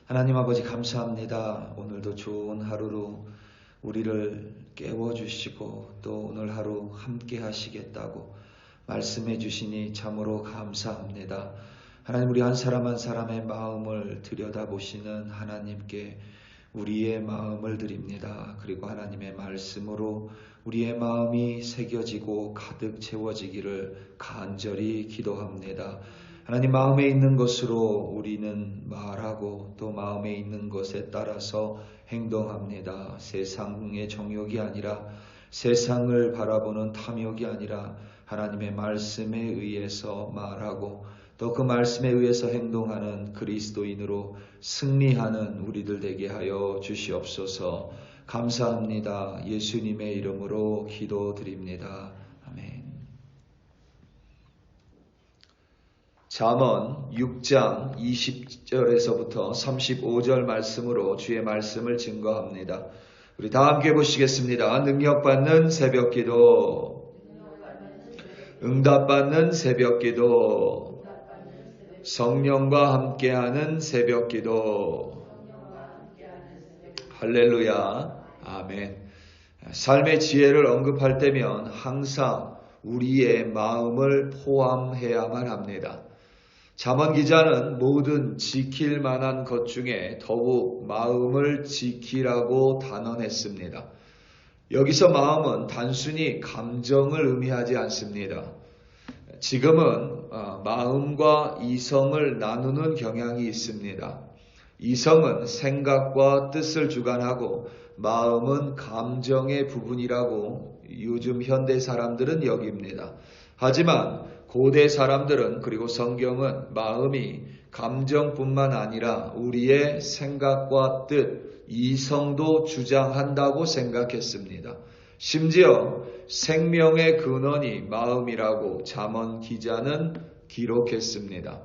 하나님 아버지 감사합니다. 오늘도 좋은 하루로 우리를 깨워주시고 또 오늘 하루 함께 하시겠다고 말씀해 주시니 참으로 감사합니다. 하나님, 우리 한 사람 한 사람의 마음을 들여다보시는 하나님께 우리의 마음을 드립니다. 그리고 하나님의 말씀으로 우리의 마음이 새겨지고 가득 채워지기를 간절히 기도합니다. 하나님, 마음에 있는 것으로 우리는 말하고 또 마음에 있는 것에 따라서 행동합니다. 세상의 정욕이 아니라, 세상을 바라보는 탐욕이 아니라 하나님의 말씀에 의해서 말하고 또 그 말씀에 의해서 행동하는 그리스도인으로 승리하는 우리들 되게 하여 주시옵소서. 감사합니다. 예수님의 이름으로 기도드립니다. 아멘. 잠언 6장 20절에서부터 35절 말씀으로 주의 말씀을 증거합니다. 우리 다 함께 보시겠습니다. 능력받는 새벽기도, 응답받는 새벽기도, 성령과 함께하는 새벽기도. 할렐루야. 아멘. 삶의 지혜를 언급할 때면 항상 우리의 마음을 포함해야만 합니다. 잠언 기자는 모든 지킬 만한 것 중에 더욱 마음을 지키라고 단언했습니다. 여기서 마음은 단순히 감정을 의미하지 않습니다. 지금은 마음과 이성을 나누는 경향이 있습니다. 이성은 생각과 뜻을 주관하고 마음은 감정의 부분이라고 요즘 현대 사람들은 여깁니다. 하지만 고대 사람들은, 그리고 성경은 마음이 감정뿐만 아니라 우리의 생각과 뜻, 이성도 주장한다고 생각했습니다. 심지어 생명의 근원이 마음이라고 잠언 기자는 기록했습니다.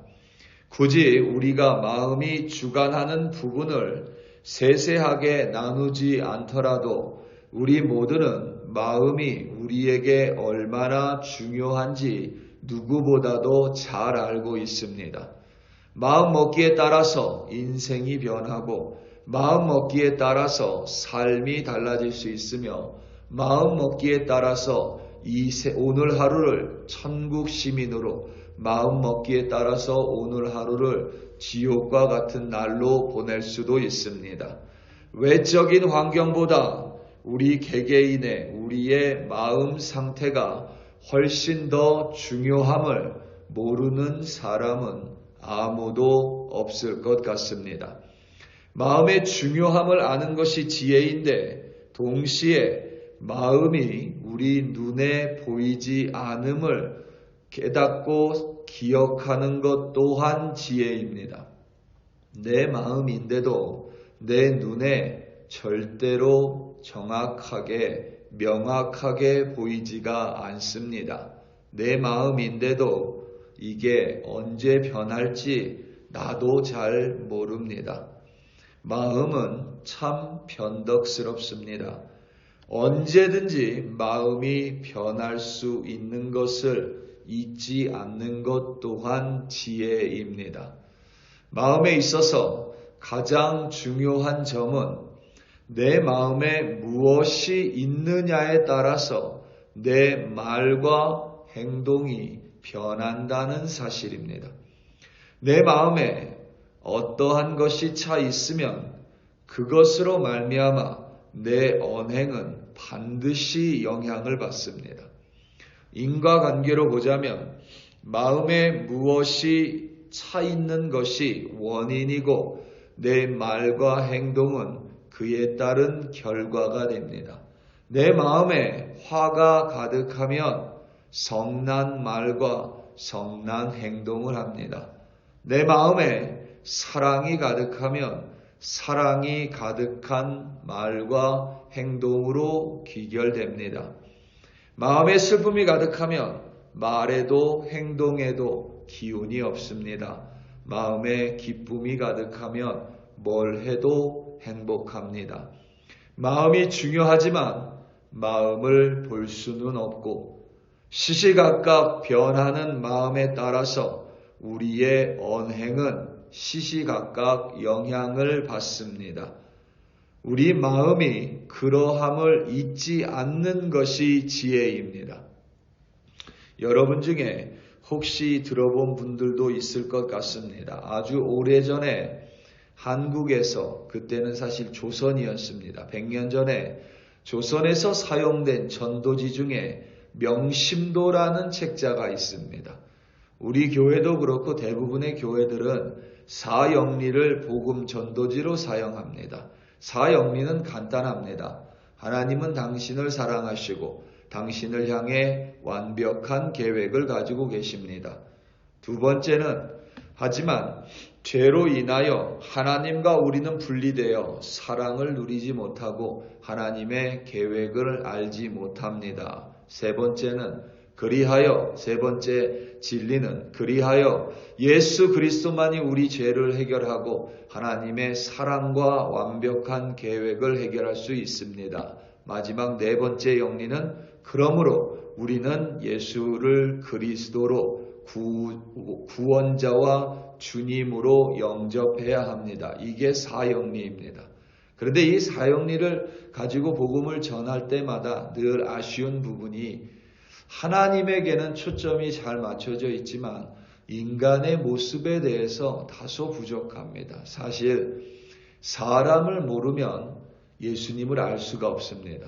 굳이 우리가 마음이 주관하는 부분을 세세하게 나누지 않더라도 우리 모두는 마음이 우리에게 얼마나 중요한지 누구보다도 잘 알고 있습니다. 마음 먹기에 따라서 인생이 변하고 마음 먹기에 따라서 삶이 달라질 수 있으며 마음 먹기에 따라서 오늘 하루를 천국 시민으로, 마음 먹기에 따라서 오늘 하루를 지옥과 같은 날로 보낼 수도 있습니다. 외적인 환경보다 우리 개개인의, 우리의 마음 상태가 훨씬 더 중요함을 모르는 사람은 아무도 없을 것 같습니다. 마음의 중요함을 아는 것이 지혜인데 동시에 마음이 우리 눈에 보이지 않음을 깨닫고 기억하는 것 또한 지혜입니다. 내 마음인데도 내 눈에 절대로 정확하게, 명확하게 보이지가 않습니다. 내 마음인데도 이게 언제 변할지 나도 잘 모릅니다. 마음은 참 변덕스럽습니다. 언제든지 마음이 변할 수 있는 것을 잊지 않는 것 또한 지혜입니다. 마음에 있어서 가장 중요한 점은 내 마음에 무엇이 있느냐에 따라서 내 말과 행동이 변한다는 사실입니다. 내 마음에 어떠한 것이 차 있으면 그것으로 말미암아 내 언행은 반드시 영향을 받습니다. 인과관계로 보자면 마음에 무엇이 차 있는 것이 원인이고 내 말과 행동은 그에 따른 결과가 됩니다. 내 마음에 화가 가득하면 성난 말과 성난 행동을 합니다. 내 마음에 사랑이 가득하면 사랑이 가득한 말과 행동으로 귀결됩니다. 마음에 슬픔이 가득하면 말에도 행동에도 기운이 없습니다. 마음에 기쁨이 가득하면 뭘 해도 행복합니다. 마음이 중요하지만 마음을 볼 수는 없고 시시각각 변하는 마음에 따라서 우리의 언행은 시시각각 영향을 받습니다. 우리 마음이 그러함을 잊지 않는 것이 지혜입니다. 여러분 중에 혹시 들어본 분들도 있을 것 같습니다. 아주 오래전에 한국에서, 그때는 사실 조선이었습니다. 100년 전에 조선에서 사용된 전도지 중에 명심도라는 책자가 있습니다. 우리 교회도 그렇고 대부분의 교회들은 사영리를 복음 전도지로 사용합니다. 사영리는 간단합니다. 하나님은 당신을 사랑하시고 당신을 향해 완벽한 계획을 가지고 계십니다. 두 번째는, 하지만 죄로 인하여 하나님과 우리는 분리되어 사랑을 누리지 못하고 하나님의 계획을 알지 못합니다. 세 번째는, 세 번째 진리는 그리하여 예수 그리스도만이 우리 죄를 해결하고 하나님의 사랑과 완벽한 계획을 해결할 수 있습니다. 마지막 네 번째 영리는, 그러므로 우리는 예수를 그리스도로 구원자와 주님으로 영접해야 합니다. 이게 사영리입니다. 그런데 이 사영리를 가지고 복음을 전할 때마다 늘 아쉬운 부분이, 하나님에게는 초점이 잘 맞춰져 있지만 인간의 모습에 대해서 다소 부족합니다. 사실 사람을 모르면 예수님을 알 수가 없습니다.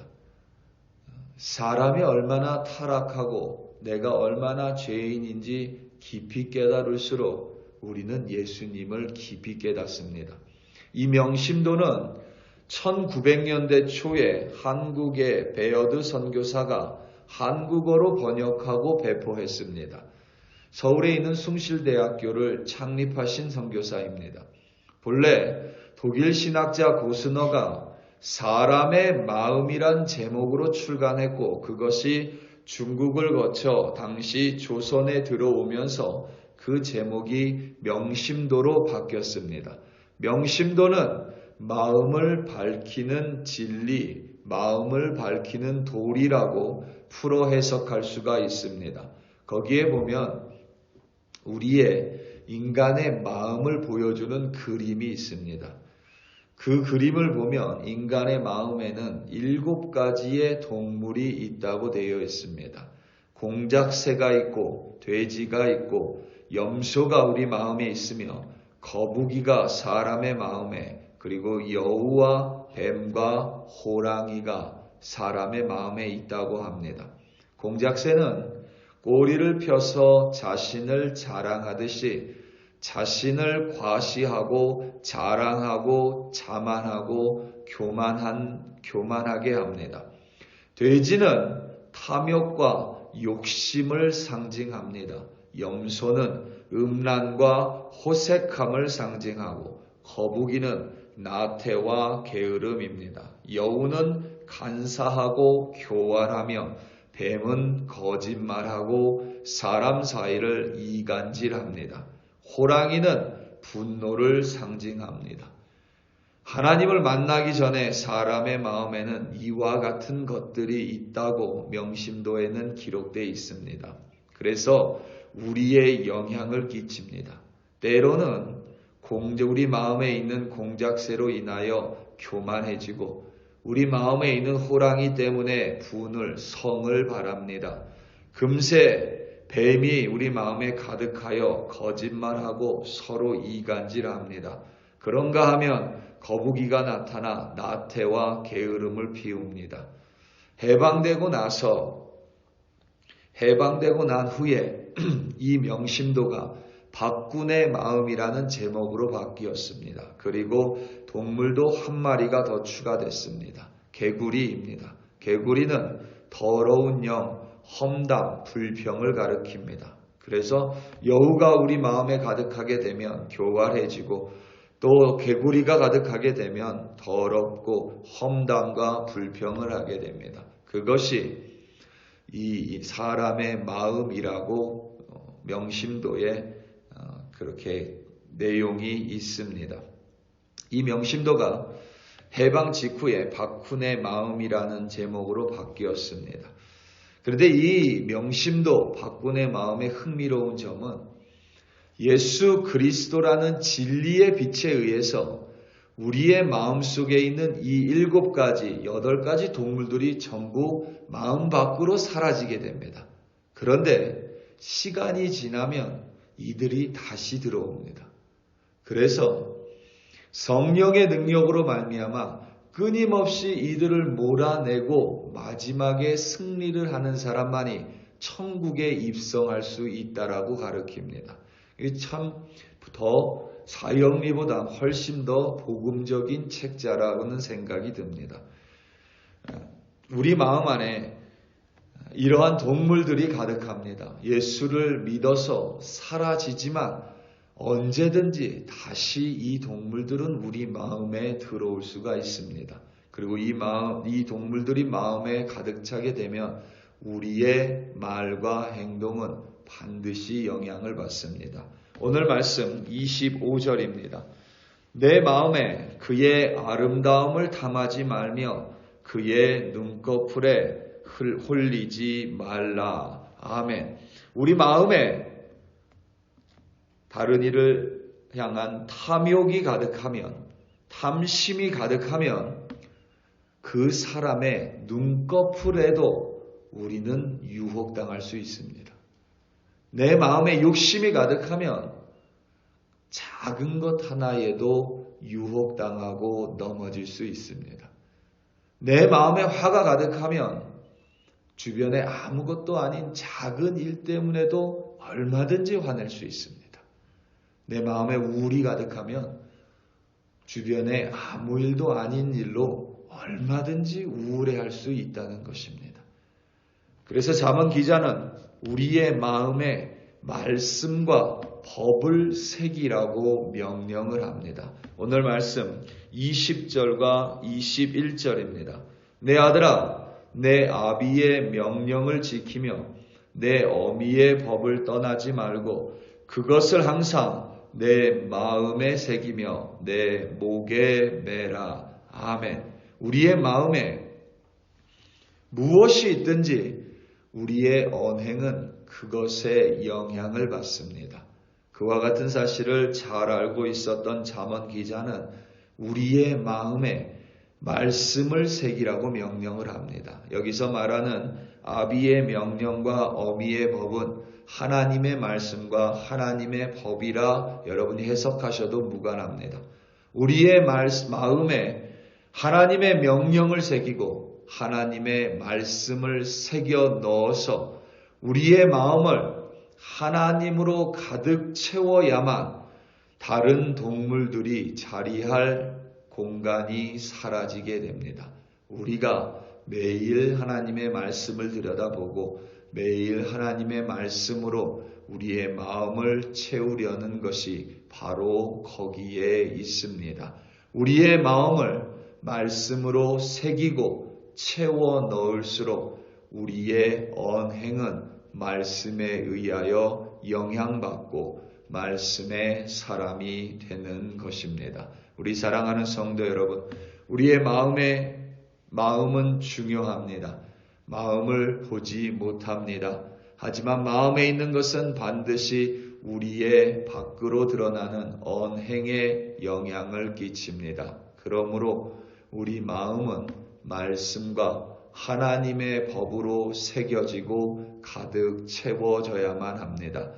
사람이 얼마나 타락하고 내가 얼마나 죄인인지 깊이 깨달을수록 우리는 예수님을 깊이 깨닫습니다. 이 명심도는 1900년대 초에 한국의 베어드 선교사가 한국어로 번역하고 배포했습니다. 서울에 있는 숭실대학교를 창립하신 선교사입니다. 본래 독일 신학자 고스너가 사람의 마음이란 제목으로 출간했고, 그것이 중국을 거쳐 당시 조선에 들어오면서 그 제목이 명심도로 바뀌었습니다. 명심도는 마음을 밝히는 진리, 마음을 밝히는 도리라고 풀어 해석할 수가 있습니다. 거기에 보면 우리의 인간의 마음을 보여주는 그림이 있습니다. 그 그림을 보면 인간의 마음에는 7가지의 동물이 있다고 되어 있습니다. 공작새가 있고 돼지가 있고 염소가 우리 마음에 있으며 거북이가 사람의 마음에, 그리고 여우와 뱀과 호랑이가 사람의 마음에 있다고 합니다. 공작새는 꼬리를 펴서 자신을 자랑하듯이 자신을 과시하고 자랑하고 자만하고 교만하게 합니다. 돼지는 탐욕과 욕심을 상징합니다. 염소는 음란과 호색함을 상징하고 거북이는 나태와 게으름입니다. 여우는 간사하고 교활하며 뱀은 거짓말하고 사람 사이를 이간질합니다. 호랑이는 분노를 상징합니다. 하나님을 만나기 전에 사람의 마음에는 이와 같은 것들이 있다고 명심도에는 기록되어 있습니다. 그래서 우리의 영향을 끼칩니다. 때로는 우리 마음에 있는 공작새로 인하여 교만해지고 우리 마음에 있는 호랑이 때문에 성을 바랍니다. 금세 뱀이 우리 마음에 가득하여 거짓말하고 서로 이간질합니다. 그런가 하면 거북이가 나타나 나태와 게으름을 피웁니다. 해방되고 난 후에 이 명심도가 박군의 마음이라는 제목으로 바뀌었습니다. 그리고 동물도 한 마리가 더 추가됐습니다. 개구리입니다. 개구리는 더러운 영, 험담, 불평을 가리킵니다. 그래서 여우가 우리 마음에 가득하게 되면 교활해지고 또 개구리가 가득하게 되면 더럽고 험담과 불평을 하게 됩니다. 그것이 이 사람의 마음이라고 명심도에 그렇게 내용이 있습니다. 이 명심도가 해방 직후에 박훈의 마음이라는 제목으로 바뀌었습니다. 그런데 이 명심도 박군의 마음의 흥미로운 점은 예수 그리스도라는 진리의 빛에 의해서 우리의 마음속에 있는 이 7가지, 8가지 동물들이 전부 마음 밖으로 사라지게 됩니다. 그런데 시간이 지나면 이들이 다시 들어옵니다. 그래서 성령의 능력으로 말미암아 끊임없이 이들을 몰아내고 마지막에 승리를 하는 사람만이 천국에 입성할 수 있다라고 가르칩니다. 이게 참 더 사형리보다 훨씬 더 복음적인 책자라고는 생각이 듭니다. 우리 마음 안에 이러한 동물들이 가득합니다. 예수를 믿어서 사라지지만 언제든지 다시 이 동물들은 우리 마음에 들어올 수가 있습니다. 그리고 이 동물들이 마음에 가득 차게 되면 우리의 말과 행동은 반드시 영향을 받습니다. 오늘 말씀 25절입니다. 내 마음에 그의 아름다움을 탐하지 말며 그의 눈꺼풀에 홀리지 말라. 아멘. 우리 마음에 다른 이를 향한 탐욕이 가득하면, 탐심이 가득하면 그 사람의 눈꺼풀에도 우리는 유혹당할 수 있습니다. 내 마음에 욕심이 가득하면 작은 것 하나에도 유혹당하고 넘어질 수 있습니다. 내 마음에 화가 가득하면 주변에 아무것도 아닌 작은 일 때문에도 얼마든지 화낼 수 있습니다. 내 마음에 우울이 가득하면 주변에 아무 일도 아닌 일로 얼마든지 우울해할 수 있다는 것입니다. 그래서 잠언 기자는 우리의 마음에 말씀과 법을 새기라고 명령을 합니다. 오늘 말씀 20절과 21절입니다. 내 아들아, 내 아비의 명령을 지키며 내 어미의 법을 떠나지 말고 그것을 항상 내 마음에 새기며 내 목에 매라. 아멘. 우리의 마음에 무엇이 있든지 우리의 언행은 그것에 영향을 받습니다. 그와 같은 사실을 잘 알고 있었던 잠언 기자는 우리의 마음에 말씀을 새기라고 명령을 합니다. 여기서 말하는 아비의 명령과 어미의 법은 하나님의 말씀과 하나님의 법이라 여러분이 해석하셔도 무관합니다. 우리의 마음에 하나님의 명령을 새기고 하나님의 말씀을 새겨 넣어서 우리의 마음을 하나님으로 가득 채워야만 다른 동물들이 자리할 공간이 사라지게 됩니다. 우리가 매일 하나님의 말씀을 들여다보고 매일 하나님의 말씀으로 우리의 마음을 채우려는 것이 바로 거기에 있습니다. 우리의 마음을 말씀으로 새기고 채워 넣을수록 우리의 언행은 말씀에 의하여 영향받고 말씀의 사람이 되는 것입니다. 우리 사랑하는 성도 여러분, 우리의 마음은 중요합니다. 마음을 보지 못합니다. 하지만 마음에 있는 것은 반드시 우리의 밖으로 드러나는 언행에 영향을 끼칩니다. 그러므로 우리 마음은 말씀과 하나님의 법으로 새겨지고 가득 채워져야만 합니다.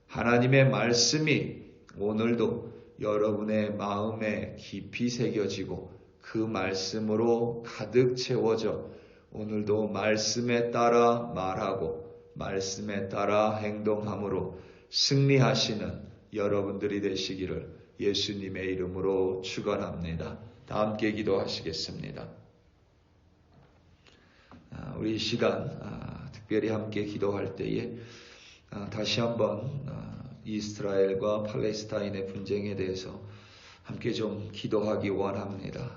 하나님의 말씀이 오늘도 여러분의 마음에 깊이 새겨지고 그 말씀으로 가득 채워져 오늘도 말씀에 따라 말하고 말씀에 따라 행동함으로 승리하시는 여러분들이 되시기를 예수님의 이름으로 축원합니다. 다 함께 기도하시겠습니다. 우리 이 시간 특별히 함께 기도할 때에 다시 한번 이스라엘과 팔레스타인의 분쟁에 대해서 함께 좀 기도하기 원합니다.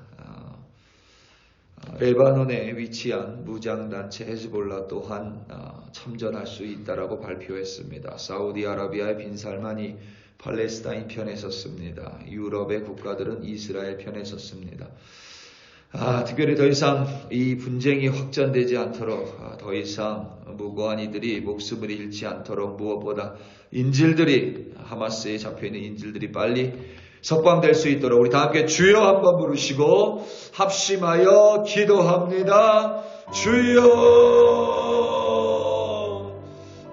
레바논에 위치한 무장단체 헤즈볼라 또한 참전할 수 있다라고 발표했습니다. 사우디아라비아의 빈살만이 팔레스타인 편에 섰습니다. 유럽의 국가들은 이스라엘 편에 섰습니다. 특별히 더 이상 이 분쟁이 확전되지 않도록, 더 이상 무고한 이들이 목숨을 잃지 않도록, 무엇보다 인질들이, 하마스에 잡혀있는 인질들이 빨리 석방될 수 있도록 우리 다 함께 주여 한번 부르시고 합심하여 기도합니다. 주여.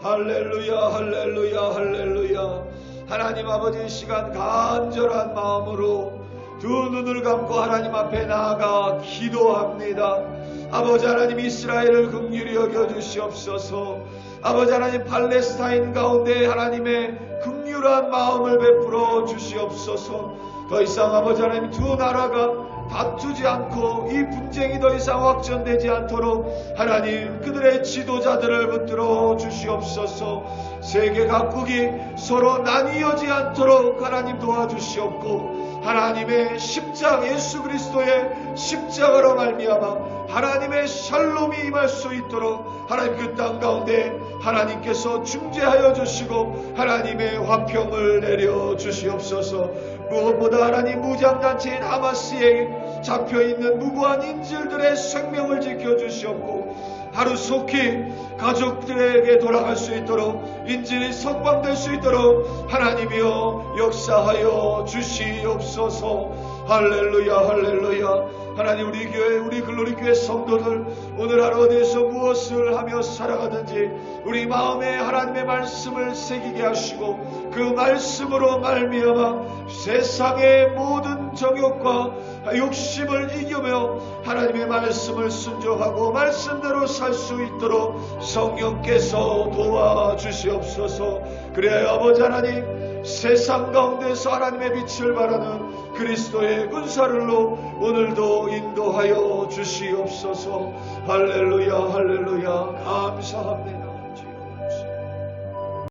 할렐루야, 할렐루야, 할렐루야. 하나님 아버지, 시간 간절한 마음으로 두 눈을 감고 하나님 앞에 나아가 기도합니다. 아버지 하나님, 이스라엘을 긍휼히 여겨주시옵소서. 아버지 하나님, 팔레스타인 가운데 하나님의 긍휼한 마음을 베풀어 주시옵소서. 더 이상 아버지 하나님, 두 나라가 다투지 않고 이 분쟁이 더 이상 확전되지 않도록 하나님, 그들의 지도자들을 붙들어 주시옵소서. 세계 각국이 서로 나뉘어지 않도록 하나님 도와주시옵고, 하나님의 십자가, 예수 그리스도의 십자가로 말미암아 하나님의 샬롬이 임할 수 있도록 하나님, 그 땅 가운데 하나님께서 중재하여 주시고 하나님의 화평을 내려 주시옵소서. 무엇보다 하나님, 무장단체인 하마스에 잡혀있는 무고한 인질들의 생명을 지켜주시옵고, 하루속히 가족들에게 돌아갈 수 있도록, 인질이 석방될 수 있도록 하나님이여 역사하여 주시옵소서. 할렐루야, 할렐루야. 하나님, 우리 교회, 우리 글로리 교회 성도들, 오늘 하루 어디에서 무엇을 하며 살아가든지 우리 마음에 하나님의 말씀을 새기게 하시고, 그 말씀으로 말미암아 세상의 모든 정욕과 욕심을 이기며 하나님의 말씀을 순종하고 말씀대로 살 수 있도록 성령께서 도와주시옵소서. 그래야 아버지 하나님, 세상 가운데서 하나님의 빛을 발하는 그리스도의 군사를로 오늘도 인도하여 주시옵소서. 할렐루야, 할렐루야. 감사합니다.